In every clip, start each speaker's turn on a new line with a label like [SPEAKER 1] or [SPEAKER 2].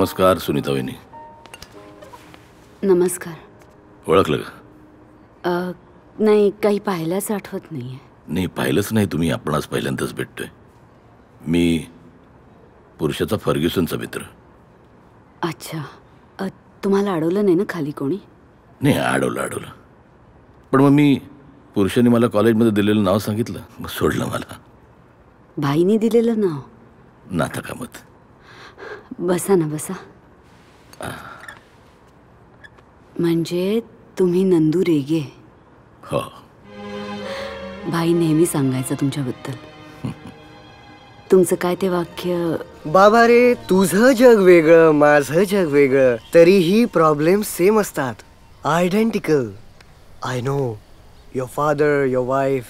[SPEAKER 1] नमस्कार सुनीता वहिनी.
[SPEAKER 2] नमस्कार.
[SPEAKER 1] ओळखलं का?
[SPEAKER 2] नाही, काही पाहिल्याच आठवत नाहीये.
[SPEAKER 1] नाही पाहिलंच नाही तुम्ही. आपण आज पहिल्यांदाच भेटतोय. मी पुरुषाचा फर्ग्युसनचा मित्र.
[SPEAKER 2] अच्छा. तुम्हाला अडवलं नाही ना खाली कोणी?
[SPEAKER 1] नाही अडवलं. पण मग मी पुरुषांनी मला कॉलेजमध्ये दिलेलं नाव सांगितलं, मग सोडलं मला.
[SPEAKER 2] भाईनी दिलेलं नाव?
[SPEAKER 1] नाथा कामत.
[SPEAKER 2] बसा ना बसा. म्हणजे तुम्ही नंदू रेगे?
[SPEAKER 1] हो.
[SPEAKER 2] भाई नेहमी सांगायचं तुमच्याबद्दल. तुमचं काय ते वाक्य?
[SPEAKER 3] बाबा रे, तुझं जग वेगळं, माझं जग वेगळं, तरीही प्रॉब्लेम सेम असतात. Identical. I know. Your father, your wife.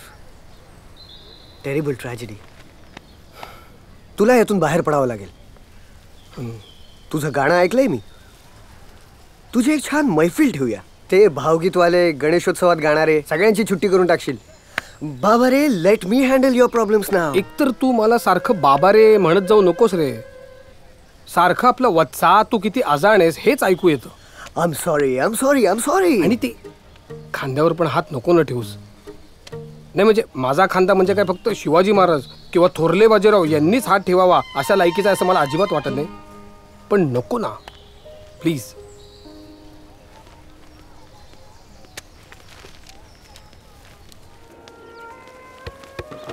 [SPEAKER 3] Terrible tragedy. तुला यातून बाहेर पडावं लागेल. तुझं गाणं ऐकलंय मी. तुझी एक छान मैफिल ठेवूया. ते भावगीतवाले गणेशोत्सवात गाणारे सगळ्यांची छुट्टी करून टाकशील. बाबा रे, let me handle your problems now.
[SPEAKER 4] एकतर तू मला सारखं बाबा रे म्हणत जाऊ नकोस रे. सारखं आपलं वत्सा, तू किती अजाण आहेस हेच ऐकू येतं.
[SPEAKER 3] I am sorry.
[SPEAKER 4] आणि ते खांद्यावर पण हात नको न ठेवूस. नाही म्हणजे माझा खांदा म्हणजे काय फक्त शिवाजी महाराज किंवा थोरले बाजीराव यांनीच हात ठेवावा अशा लायकीचा असं मला अजिबात वाटत नाही. पण नको ना प्लीज.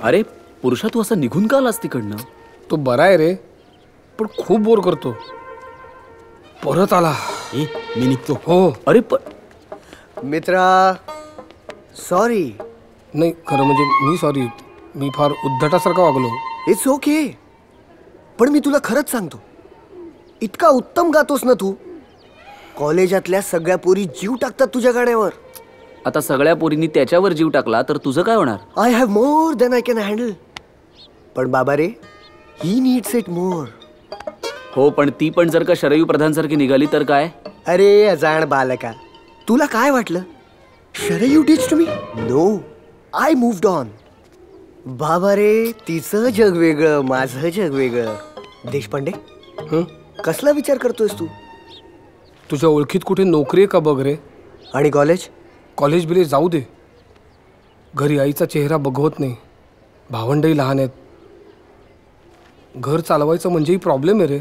[SPEAKER 5] अरे पुरुषा, तू असा निघून का आलास तिकडनं?
[SPEAKER 4] तो बरा आहे रे, पण खूप बोर करतो. परत आला.
[SPEAKER 5] मी निघतो.
[SPEAKER 4] हो.
[SPEAKER 5] अरे पण
[SPEAKER 3] मित्रा, सॉरी.
[SPEAKER 4] नाही खरं म्हणजे मी सॉरी. मी फार उद्धटासारखा वागलो.
[SPEAKER 3] It's okay. पण मी तुला खरंच सांगतो, इतका उत्तम गातोस ना तू. कॉलेजातल्या सगळ्या पोरी जीव टाकतात तुझ्या गाण्यावर.
[SPEAKER 5] आता सगळ्या पोरींनी त्याच्यावर जीव टाकला तर तुझं काय होणार?
[SPEAKER 3] I have more than I can handle. पण बाबा रे, ही नीड्स इट मोर.
[SPEAKER 5] हो, पण ती पण जर का शरयू प्रधान सारखी निघाली तर काय?
[SPEAKER 3] अरे अजाण बालका, तुला काय वाटलं? Sharayu teach to me? No, I moved on. बाबा रे, तिचं जग वेगळं, माझं जग वेगळं. देशपांडे, कसला विचार करतोयस तू?
[SPEAKER 4] तुझ्या ओळखीत कुठे नोकरी आहे का बघ रे.
[SPEAKER 3] आणि कॉलेज?
[SPEAKER 4] कॉलेज बिलेज जाऊ दे. घरी आईचा चेहरा बघवत नाही. भावंडही लहान आहेत. घर चालवायचं म्हणजेही प्रॉब्लेम आहे रे.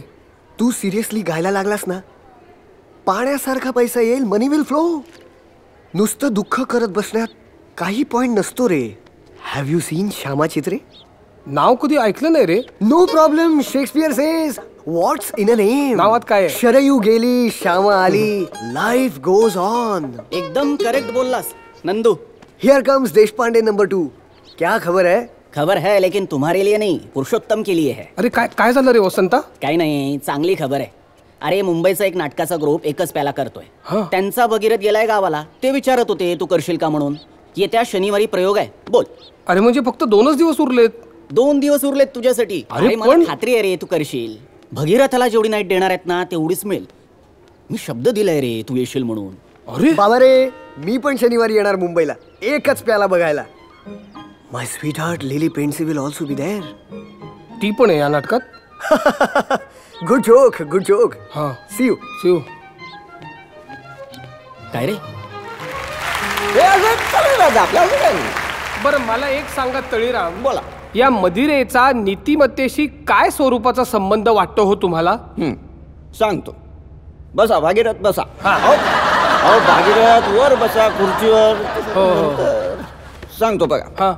[SPEAKER 3] तू सिरियसली गायला लागलास ना, पाण्यासारखा पैसा येईल. Money will flow. नुसतं दुःख करत बसण्यात काही पॉइंट नसतो रे. Have you seen Shyama Chitre?
[SPEAKER 4] नाव कधी ऐकलं नाही रे.
[SPEAKER 3] No problem. Shakespeare says what's in a name.
[SPEAKER 4] नावात काय?
[SPEAKER 3] शरयू गेली, श्यामा आली, लाईफ गोज ऑन.
[SPEAKER 6] एकदम करेक्ट बोललास Nandu.
[SPEAKER 3] Here comes Deshpande number 2. क्या खबर है?
[SPEAKER 6] खबर है, लेकिन तुम्हारे लिए नहीं, पुरुषोत्तम के लिए है.
[SPEAKER 4] अरे काय काय झालं रे वसंता?
[SPEAKER 6] काही नाही, चांगली खबर आहे. अरे मुंबईचा एक नाटकाचा ग्रुप एकच प्याला करतोय. त्यांचा भगीरथ गेलाय गावाला. ते विचारत होते तू करशील का म्हणून. येत्या शनिवारी प्रयोग आहे. बोल.
[SPEAKER 4] अरे म्हणजे फक्त 2च दिवस उरलेत?
[SPEAKER 6] 2 दिवस उरलेत तुझ्यासाठी. अरे मला खात्री आहे रे तू करशील. भगीरथाला जेवढी नाईट देणार आहेत ना तेवढीच मिळेल. मी शब्द दिलाय रे तू येशील म्हणून.
[SPEAKER 4] अरे
[SPEAKER 3] बाबा रे, मी पण शनिवारी येणार मुंबईला एकच प्याला बघायला. My sweetheart Lily Pendse will also be there.
[SPEAKER 4] ती पण आहे या नाटकात?
[SPEAKER 3] Good joke, good joke.
[SPEAKER 4] हा,
[SPEAKER 3] सी यू.
[SPEAKER 4] See you.
[SPEAKER 6] काय रे?
[SPEAKER 4] बरं मला एक सांगा तळीराम,
[SPEAKER 6] बोला.
[SPEAKER 4] या मदिरेचा नीतिमत्तेशी काय स्वरूपाचा संबंध वाटतो हो तुम्हाला?
[SPEAKER 7] सांगतो. बसा भागीरथ, बसा. अहो भागीरथ, वर बसा खुर्चीवर. सांगतो बघा.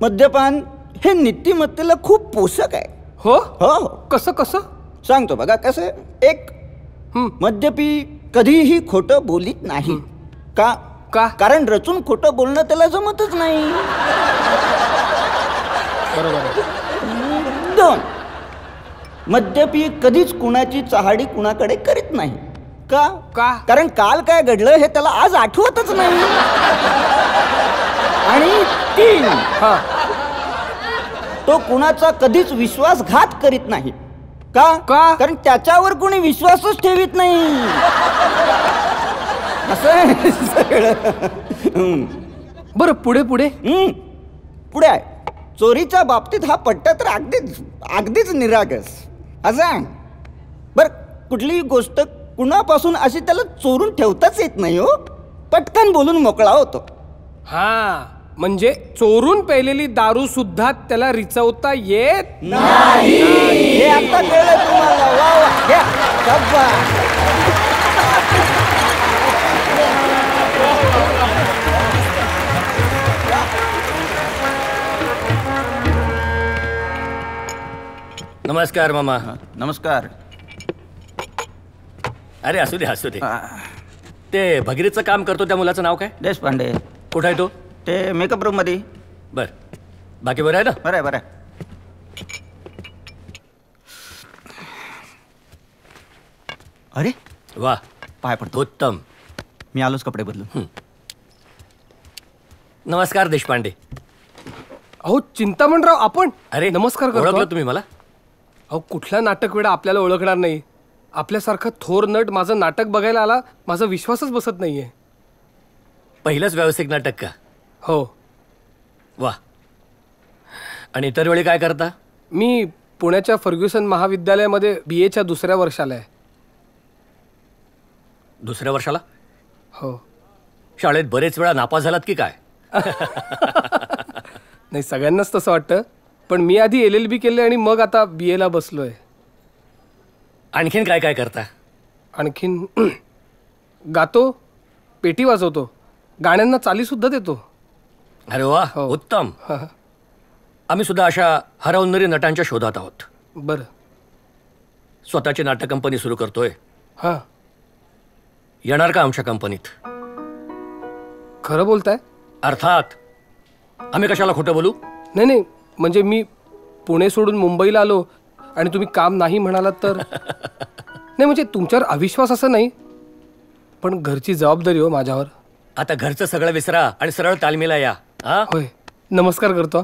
[SPEAKER 7] मद्यपान हे नीतिमत्तेला खूप पोषक आहे.
[SPEAKER 4] हो
[SPEAKER 7] हो.
[SPEAKER 4] कसं कसं?
[SPEAKER 7] सांगतो बघा कसं. एक, मद्यपी कधीही खोटं बोलीत नाही. का? कारण रचून खोटं बोलणं त्याला जमतच नाही.
[SPEAKER 4] बरोबर.
[SPEAKER 7] 2, मद्यपी कधीच कुणाची चहाडी कुणाकडे करीत नाही. का? कारण काल काय घडलं हे त्याला आज आठवतच नाही. आणि 3, तो कुणाचा कधीच विश्वासघात करीत नाही. का? कारण त्याच्यावर कोणी विश्वासच ठेवीत नाही. असं सगळं.
[SPEAKER 4] बरं पुढे पुढे
[SPEAKER 7] पुढे आहे. चोरीच्या बाबतीत हा पट्टा तर अगदीच निरागस. असं बर कुठलीही गोष्ट कुणापासून अशी त्याला चोरून ठेवताच येत नाही हो. पटकन बोलून मोकळा होतो.
[SPEAKER 4] हा म्हणजे चोरून प्यायलेली दारू सुद्धा त्याला रिचवता येत नाही.
[SPEAKER 7] हे आता कळलं तुम्हाला. वा वा, घ्या. शाबास.
[SPEAKER 8] नमस्कार मामा.
[SPEAKER 7] नमस्कार.
[SPEAKER 8] अरे असू दे. ते भगीरथचं काम करतो त्या मुलाचं नाव काय?
[SPEAKER 7] देशपांडे.
[SPEAKER 8] कुठं आहे तो?
[SPEAKER 7] ते मेकअप रूम मध्ये.
[SPEAKER 8] बर, बाकी बरं आहे ना?
[SPEAKER 7] बरं आहे, बरं आहे. अरे
[SPEAKER 8] वा,
[SPEAKER 7] पाय पडतो.
[SPEAKER 8] उत्तम.
[SPEAKER 7] मी आलोच कपडे बदलून.
[SPEAKER 8] नमस्कार देशपांडे.
[SPEAKER 4] अहो चिंतामणराव आपण.
[SPEAKER 8] अरे
[SPEAKER 4] नमस्कार करतो.
[SPEAKER 8] ओळखलं तुम्ही मला?
[SPEAKER 4] अहो कुठला नाटक वेळा आपल्याला ओळखणार नाही. आपल्यासारखा थोर नट माझं नाटक बघायला आला, माझा विश्वासच बसत नाहीये.
[SPEAKER 8] पहिलंच व्यावसायिक नाटक का?
[SPEAKER 4] हो.
[SPEAKER 8] वा. आणि इतर वेळी काय करता?
[SPEAKER 4] मी पुण्याच्या फर्ग्युसन महाविद्यालयामध्ये BA च्या दुसऱ्या वर्षाला आहे.
[SPEAKER 8] दुसऱ्या वर्षाला?
[SPEAKER 4] हो.
[SPEAKER 8] शाळेत बरेच वेळा नापास झालात की काय?
[SPEAKER 4] नाही, सगळ्यांनाच तसं वाटतं, पण मी आधी LLB केले आणि मग आता BA ला बसलोय.
[SPEAKER 8] आणखीन काय काय करता?
[SPEAKER 4] आणखीन गातो, पेटी वाजवतो, गाण्यांना चाली सुद्धा देतो.
[SPEAKER 8] अरे वा,
[SPEAKER 4] हो.
[SPEAKER 8] उत्तम. आम्ही सुद्धा अशा हरवणारी नटांच्या शोधात आहोत.
[SPEAKER 4] बरं.
[SPEAKER 8] स्वतःची नाटक कंपनी सुरू करतोय.
[SPEAKER 4] हां.
[SPEAKER 8] येणार का आमच्या कंपनीत?
[SPEAKER 4] खरं बोलताय?
[SPEAKER 8] अर्थात. आम्ही कशाला खोटं बोलू?
[SPEAKER 4] नाही, म्हणजे मी पुणे सोडून मुंबईला आलो आणि तुम्ही काम नाही म्हणालात तर. नाही म्हणजे तुमच्यावर अविश्वास असं नाही, पण घरची जबाबदारी हो माझ्यावर.
[SPEAKER 8] आता घरचं सगळं विसरा आणि सरळ तालमीला या.
[SPEAKER 4] होय. नमस्कार करतो.